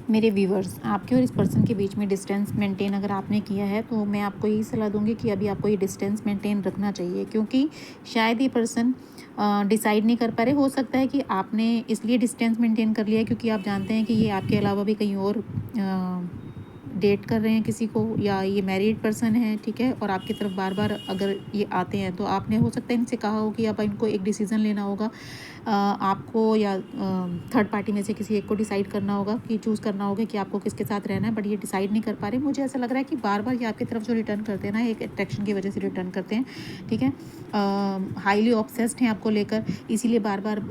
मेरे व्यूअर्स, आपके और इस पर्सन के बीच में डिस्टेंस मेंटेन अगर आपने किया है तो मैं आपको यही सलाह दूंगी कि अभी आपको ये डिस्टेंस मेंटेन रखना चाहिए, क्योंकि शायद ये पर्सन डिसाइड नहीं कर पा रहे। हो सकता है कि आपने इसलिए डिस्टेंस मेंटेन कर लिया है क्योंकि आप जानते हैं कि ये आपके अलावा भी कहीं और डेट कर रहे हैं किसी को, या ये मैरिड पर्सन है, ठीक है। और आपकी तरफ बार बार अगर ये आते हैं तो आपने हो सकता है इनसे कहा हो कि अब इनको एक डिसीज़न लेना होगा, आपको या थर्ड पार्टी में से किसी एक को डिसाइड करना होगा कि चूज़ करना होगा कि आपको किसके साथ रहना है, बट ये डिसाइड नहीं कर पा रहे। मुझे ऐसा लग रहा है कि बार बार ये आपकी तरफ जो रिटर्न करते हैं ना, एक अट्रैक्शन की वजह से रिटर्न करते हैं, ठीक है। हाईली ऑब्सेस्ड हैं आपको लेकर, इसीलिए बार बार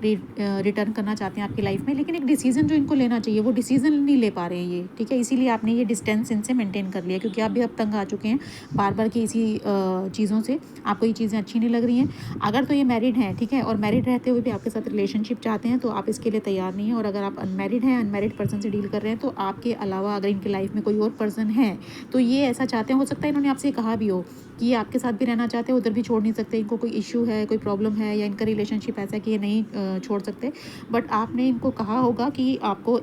रिटर्न करना चाहते हैं आपकी लाइफ में, लेकिन एक डिसीज़न जो इनको लेना चाहिए वो डिसीज़न नहीं ले पा रहे हैं ये, ठीक है। इसीलिए आपने ये डिस्टेंस इनसे मेंटेन कर लिया, क्योंकि आप भी अब तंग आ चुके हैं बार बार की इसी चीज़ों से। आपको ये चीज़ें अच्छी नहीं लग रही हैं। अगर तो ये मैरिड हैं, ठीक है, और मैरिड रहते हुए भी आपके साथ रिलेशनशिप चाहते हैं तो आप इसके लिए तैयार नहीं हैं। और अगर आप अनमैरिड हैं, अनमैरिड पर्सन से डील कर रहे हैं, तो आपके अलावा अगर इनकी लाइफ में कोई और पर्सन है तो ये ऐसा चाहते हैं, हो सकता है इन्होंने आपसे कहा भी हो कि ये आपके साथ भी रहना चाहते हैं, उधर भी छोड़ नहीं सकते, इनको कोई इशू है, कोई प्रॉब्लम है, या इनका रिलेशनशिप ऐसा है कि ये नहीं छोड़ सकते। बट आपने इनको कहा होगा कि आपको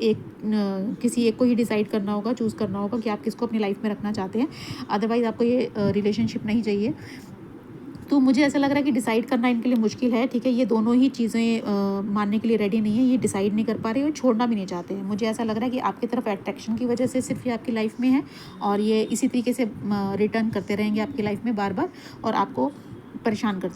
किसी एक को ही डिसाइड करना होगा, चूज़ करना होगा कि आप किसको अपनी लाइफ में रखना चाहते हैं, अदरवाइज़ आपको ये रिलेशनशिप नहीं चाहिए। तो मुझे ऐसा लग रहा है कि डिसाइड करना इनके लिए मुश्किल है, ठीक है। ये दोनों ही चीज़ें मानने के लिए रेडी नहीं है, ये डिसाइड नहीं कर पा रहे और छोड़ना भी नहीं चाहते हैं। मुझे ऐसा लग रहा है कि आपकी तरफ अट्रैक्शन की वजह से सिर्फ ये आपकी लाइफ में है, और ये इसी तरीके से रिटर्न करते रहेंगे आपकी लाइफ में बार बार, और आपको परेशान करते